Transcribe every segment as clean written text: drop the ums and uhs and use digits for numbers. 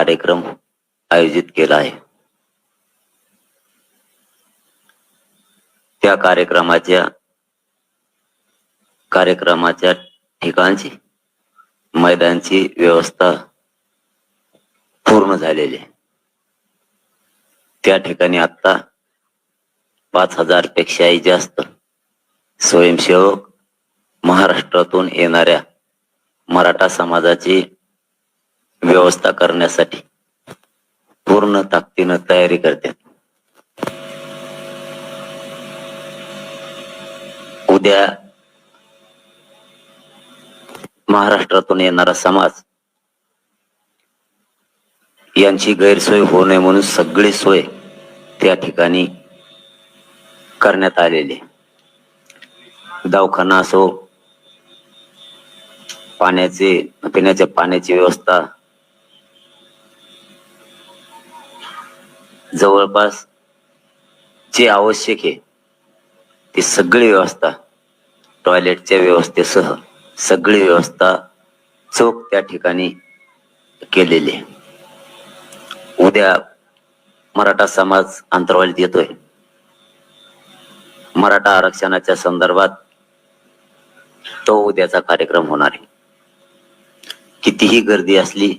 कार्यक्रम आयोजित केला आहे। त्या कार्यक्रमाच्या ठिकाणची मैदानाची व्यवस्था पूर्ण झालेली आहे। त्या ठिकाणी आता 5000 पेक्षाही जास्त स्वयंसेवक महाराष्ट्रातून येणाऱ्या मराठा समाजाची व्यवस्था करण्यासाठी पूर्ण ताकदीने तयारी करतात। उद्या महाराष्ट्रातून येणारा समाज यांची गैरसोय होऊ नये म्हणून सगळी सोय त्या ठिकाणी करण्यात आलेली। दवाखाना असो, पिण्याच्या पाण्याची व्यवस्था, जवळपास जे आवश्यक आहे ती सगळी व्यवस्था, टॉयलेटच्या व्यवस्थेसह सगळी व्यवस्था चोख त्या ठिकाणी केलेली आहे। उद्या मराठा समाज अंतरवालीत येतोय। मराठा आरक्षणाच्या संदर्भात तो उद्याचा कार्यक्रम होणार आहे। कितीही गर्दी असली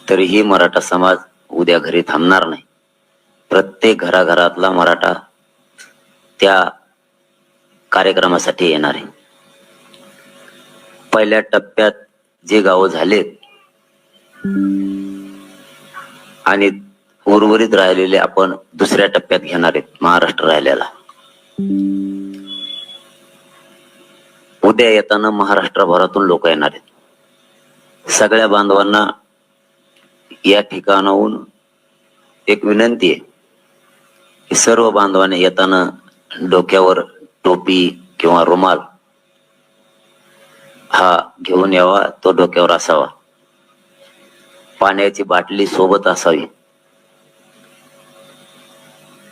तरीही मराठा समाज उद्या घरी थांबणार नाही। प्रत्येक घराघरातला मराठा त्या कार्यक्रमासाठी येणार आहे। पहिल्या टप्प्यात जे गाव झालेत आणि उर्वरित राहिलेले आपण दुसऱ्या टप्प्यात घेणार आहेत। महाराष्ट्र राहिलेला उद्या येताना महाराष्ट्रभरातून लोक येणार आहेत। सगळ्या बांधवांना या ठिकाणाहून एक विनंती आहे की सर्व बांधवांनी येताना डोक्यावर टोपी किंवा रुमाल हा घेऊन यावा, तो डोक्यावर असावा। पाण्याची बाटली सोबत असावी।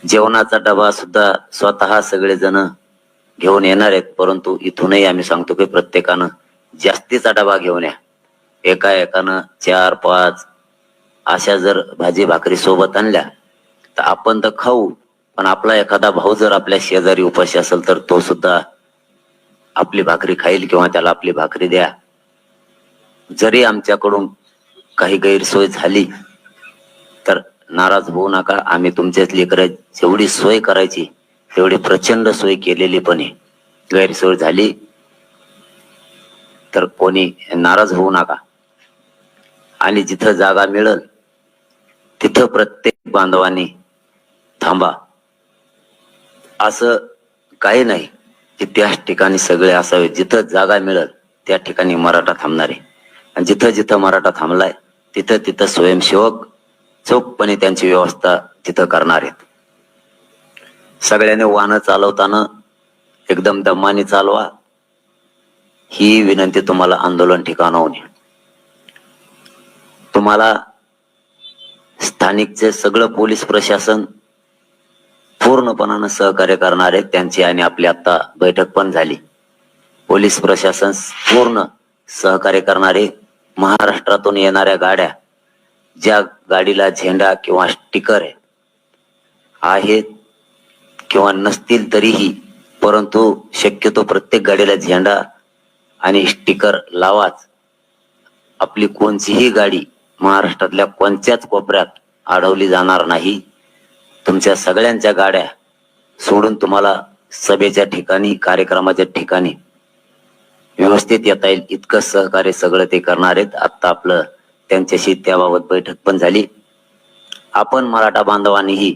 जेवणाचा डबा सुद्धा स्वतः सगळेजण घेऊन येणार आहेत, परंतु इथूनही आम्ही सांगतो की प्रत्येकानं जास्तीचा डबा घेऊन या। एकानं 4-5 अशा जर भाजी भाकरी सोबत आणल्या तर आपण तर खाऊ, पण आपला एखादा भाऊ जर आपल्या शेजारी उपाशी असेल तर तो सुद्धा आपली भाकरी खाईल किंवा त्याला आपली भाकरी द्या। जरी आमच्याकडून काही गैरसोय झाली तर नाराज होऊ नका। आम्ही तुमच्याच लेकरं जेवढी सोय करायची तेवढी प्रचंड सोय केलेली पण आहे। गैरसोय झाली तर कोणी नाराज होऊ नका। आणि जिथं जागा मिळेल तिथं प्रत्येक बांधवांनी थांबा। असं काही नाही की त्याच ठिकाणी सगळे असावे। जिथं जागा मिळेल त्या ठिकाणी मराठा थांबणार आहे। आणि जिथं जिथं मराठा थांबलाय तिथं तिथं स्वयंसेवक चोखपणे त्यांची व्यवस्था तिथं करणार आहेत। सगळ्यांनी वाहनं चालवताना एकदम दमाने चालवा, ही विनंती तुम्हाला आंदोलन ठिकाणाहून। तुम्हाला स्थानिकचे सगळं पोलीस प्रशासन पूर्णपणानं सहकार्य करणार आहे। त्यांची आणि आपली आता बैठक पण झाली। पोलीस प्रशासन पूर्ण सहकार्य करणारे। महाराष्ट्रातून येणाऱ्या गाड्या ज्या गाडीला झेंडा किंवा स्टिकर आहेत किंवा नसतील तरीही, परंतु शक्यतो प्रत्येक गाडीला झेंडा आणि स्टिकर लावाच। आपली कोणतीही गाडी महाराष्ट्रातल्या कोणत्याच कोपऱ्यात अडवली जाणार नाही। तुमच्या सगळ्यांच्या गाड्या सोडून तुम्हाला सभेच्या ठिकाणी, कार्यक्रमाच्या ठिकाणी व्यवस्थित येता येईल इतकं सहकार्य सगळं ते करणार आहेत। आता आपलं त्यांच्याशी त्याबाबत बैठक पण झाली। आपण मराठा बांधवांनीही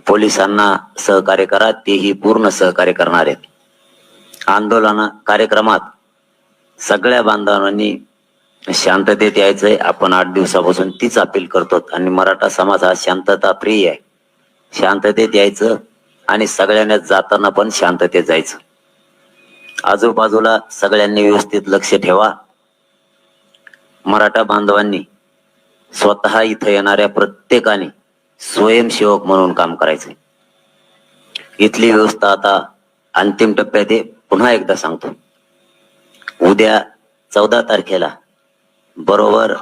पोलिसांना सहकार्य करा, तेही पूर्ण सहकार्य करणार आहेत। आंदोलन कार्यक्रमात सगळ्या बांधवांनी शांततेत यायचंय। आपण 8 दिवसापासून तीच अपील करतो आणि मराठा समाज हा शांतता प्रिय आहे। शांततेत यायचं आणि सगळ्यांना जाताना पण शांततेत जायचं। आजूबाजूला सगळ्यांनी व्यवस्थित लक्ष ठेवा। मराठा बांधवांनी स्वतः इथं येणाऱ्या प्रत्येकाने स्वयंसेवक म्हणून काम करायचंय। इथली व्यवस्था आता अंतिम टप्प्यात आहे। पुन्हा एकदा सांगतो, उद्या 14 तारखेला बरोबर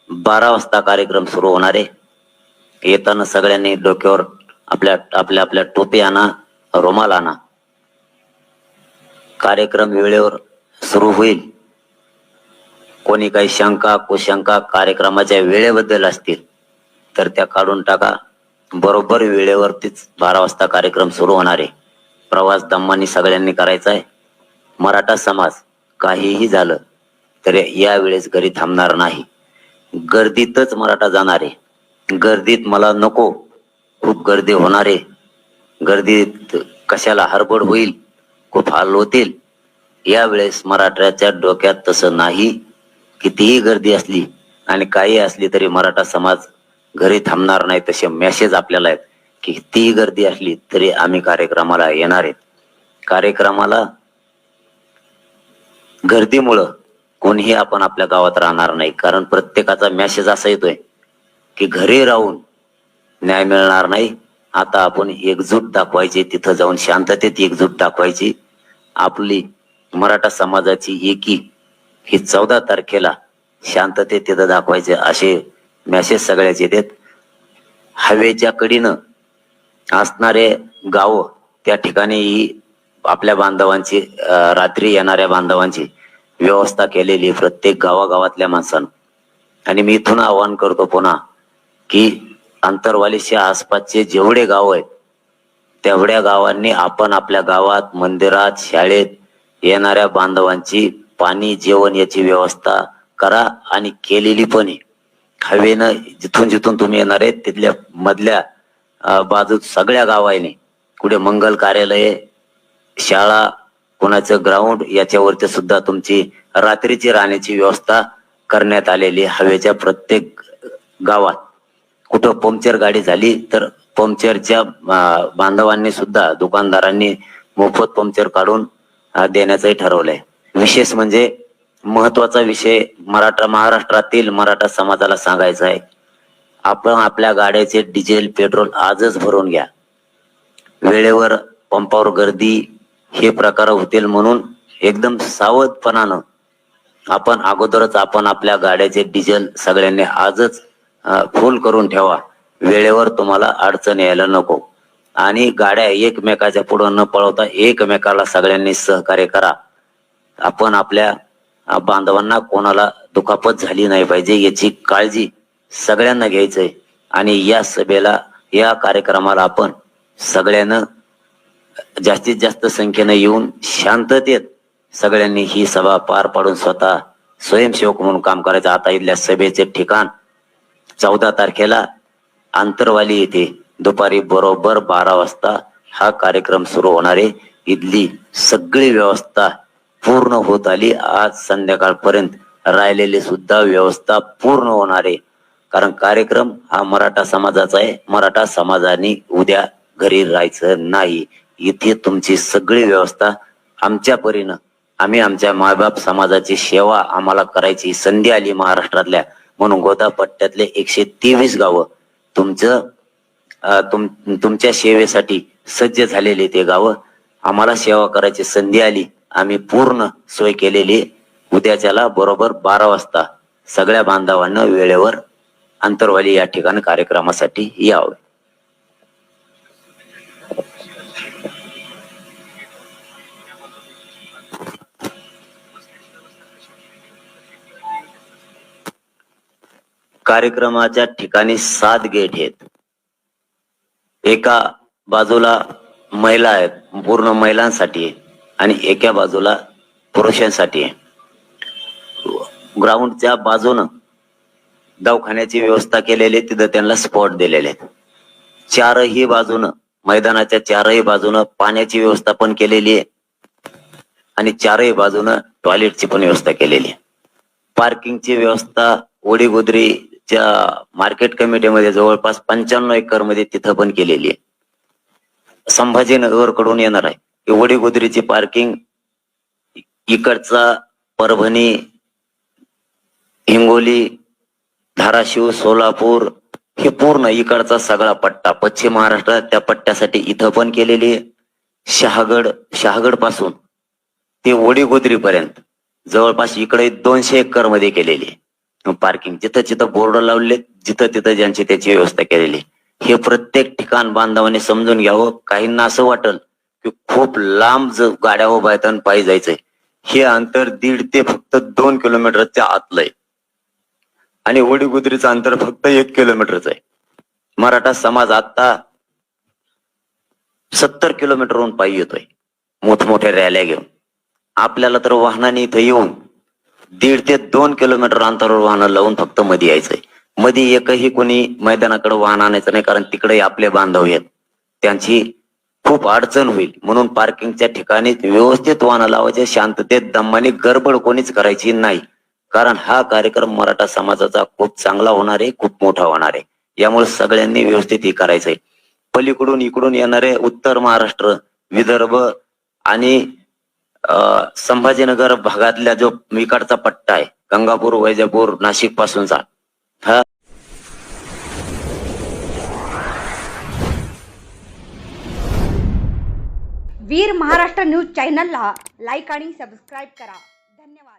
12 वाजता कार्यक्रम सुरू होणार आहे. येताना सगळ्यांनी डोक्यावर आपल्या आपल्या आपल्या टोपी आणा, रुमाल आणा. कार्यक्रम वेळेवर सुरू होईल. कोणी काही शंका कुशंका कार्यक्रमाच्या वेळेबद्दल असतील तर त्या काढून टाका. बरोबर वेळेवरतीच 12 वाजता कार्यक्रम सुरू होणार आहे. प्रवास दमानी सगळ्यांनी करायचा आहे. मराठा समाज काहीही झालं तर यावेळेस घरी थांबणार नाही. गर्दीतच मराठा जाणार आहे. गर्दीत मला नको, खूप गर्दी होणार आहे. गर्दीत कशाला हडबड होईल, खूप हाल होतील. यावेळेस मराठ्याच्या डोक्यात तसं नाही. कितीही गर्दी असली आणि काही असली तरी मराठा समाज घरी थांबणार नाही. तसे मेसेज आपल्याला आहेत की कितीही गर्दी असली तरी आम्ही कार्यक्रमाला येणार आहेत. कार्यक्रमाला गर्दीमुळं कोणीही आपण आपल्या गावात राहणार नाही. कारण प्रत्येकाचा मेसेज असा येतोय की घरी राहून न्याय मिळणार नाही. आता आपण एकजूट दाखवायची, तिथं जाऊन शांततेत एकजूट दाखवायची. आपली मराठा समाजाची एकी ही 14 तारखेला शांततेत तिथं दाखवायचे असे मेसेज सगळ्याचे येतात. हवेच्या कडीनं असणारे गाव त्या ठिकाणी आपल्या बांधवांची रात्री येणाऱ्या बांधवांची व्यवस्था केलेली प्रत्येक गावागावातल्या माणसानं. आणि मी इथून आवाहन करतो पुन्हा की आंतरवालीच्या आसपासचे जेवढे गाव आहेत तेवढ्या गावांनी आपण आपल्या गावात, मंदिरात, शाळेत येणाऱ्या बांधवांची पाणी जेवण याची व्यवस्था करा. आणि केलेली पण आहे. हवेनं जिथून जिथून तुम्ही येणार आहेत तिथल्या मधल्या बाजूत सगळ्या गावांनी कुठे मंगल कार्यालय, शाळा, कोणाचं ग्राउंड याच्यावरती सुद्धा तुमची रात्रीची राहण्याची व्यवस्था करण्यात आलेली. हवेच्या प्रत्येक गावात कुठं पंक्चर गाडी झाली तर पंक्चरच्या बांधवांनी सुद्धा, दुकानदारांनी मोफत पंक्चर काढून देण्याचंही ठरवलंय. विशेष म्हणजे महत्वाचा विषय महाराष्ट्रातील मराठा समाजाला सांगायचा आहे. आपण आपल्या गाड्याचे डिझेल पेट्रोल आजच भरून घ्या. वेळेवर पंपावर गर्दी हे प्रकार होतील म्हणून एकदम सावधपणानं आपण अगोदरच आपण आपल्या गाड्याचे डिझेल सगळ्यांनी आजच फुल करून ठेवा. वेळेवर तुम्हाला अडचण यायला नको. आणि गाड्या एकमेकाच्या पुढं न पळवता एकमेकाला सगळ्यांनी सहकार्य करा. आपण आपल्या बांधवांना कोणाला दुखापत झाली नाही पाहिजे याची काळजी सगळ्यांना घ्यायचंय. आणि या सभेला, या कार्यक्रमाला आपण सगळ्यांना जास्तीत जास्त संख्येनं येऊन शांततेत सगळ्यांनी ही सभा पार पाडून स्वतः स्वयंसेवक म्हणून काम करायचं. आता इथल्या सभेचे ठिकाण 14 तारखेला आंतरवाली येथे दुपारी बरोबर 12 वाजता हा कार्यक्रम सुरू होणार आहे. इथली सगळी व्यवस्था पूर्ण होत आली. आज संध्याकाळपर्यंत राहिलेली सुद्धा व्यवस्था पूर्ण होणार आहे. कारण कार्यक्रम हा मराठा समाजाचा आहे. मराठा समाजाने उद्या घरी राहायचं नाही. इथे तुमची सगळी व्यवस्था आमच्या परीनं, आम्ही आमच्या मायबाप समाजाची सेवा आम्हाला करायची संधी आली महाराष्ट्रातल्या म्हणून गोदा पट्ट्यातले 123 गावं तुमच्या सेवेसाठी सज्ज झालेले ते गावं. आम्हाला सेवा करायची संधी आली, आम्ही पूर्ण सोय केलेली. उद्याच्याला बरोबर 12 वाजता सगळ्या बांधवांना वेळेवर आंतरवाली या ठिकाणी कार्यक्रमासाठी यावे. कार्यक्रमाच्या ठिकाणी 7 गेट आहेत. एका बाजूला महिला आहेत, पूर्ण महिलांसाठी आहे. आणि एका बाजूला पुरुषांसाठी आहे. ग्राउंडच्या बाजूनं दवाखान्याची व्यवस्था केलेली, तिथं त्यांना स्पॉट दिलेले आहेत. चारही बाजूनं, मैदानाच्या चारही बाजूनं पाण्याची व्यवस्था पण केलेली आहे. आणि चारही बाजूनं टॉयलेटची पण व्यवस्था केलेली आहे. पार्किंगची व्यवस्था वडीगोद्रीच्या मार्केट कमिटीमध्ये जवळपास 95 एकर मध्ये तिथं पण केलेली आहे. संभाजीनगर कडून येणार आहे वडीगोद्रीची पार्किंग. इकडचा परभणी, हिंगोली, धाराशिव, सोलापूर हे पूर्ण इकडचा सगळा पट्टा, पश्चिम महाराष्ट्रात त्या पट्ट्यासाठी इथं पण केलेली आहे. शहागड पासून ते वडीगोद्री पर्यंत जवळपास इकडे 200 एकर मध्ये केलेली आहे. पार्किंग जिथं जिथं बोर्ड लावले, जिथं तिथं ज्यांची त्याची व्यवस्था केलेली. हे प्रत्येक ठिकाण बांधवाने समजून घ्यावं. काहींना असं वाटल की खूप लांब गाड्या उभ्या आहेत आणि पायी जायचंय. हे अंतर 1.5 ते फक्त 2 किलोमीटरच्या आतलं आहे आणि वडीगुद्रीचं अंतर फक्त 1 किलोमीटरचं आहे. मराठा समाज आता 70 किलोमीटरहून पायी येतोय मोठमोठ्या रॅल्या घेऊन. आपल्याला तर वाहनाने इथं येऊन 1.5 ते 2 किलोमीटर अंतरावर वाहनं लावून फक्त मध्ये यायचंय. मध्ये एकही कोणी मैदानाकडे वाहन आणायचं नाही, कारण तिकडे आपले बांधव आहेत, त्यांची खूप अडचण होईल. म्हणून पार्किंगच्या ठिकाणी व्यवस्थित वाहनं लावायचे, शांततेत दमाने. गडबड कोणीच करायची नाही, कारण हा कार्यक्रम मराठा समाजाचा खूप चांगला होणार आहे, खूप मोठा होणार आहे. यामुळे सगळ्यांनी व्यवस्थित हे करायचंय. पलीकडून इकडून येणारे उत्तर महाराष्ट्र, विदर्भ आणि संभाजीनगर भागातल्या जो इकडचा पट्टा आहे, गंगापूर, वैजापूर, नाशिक पासूनचा, हा वीर महाराष्ट्र न्यूज चॅनलला लाईक आणि सबस्क्राईब करा. धन्यवाद.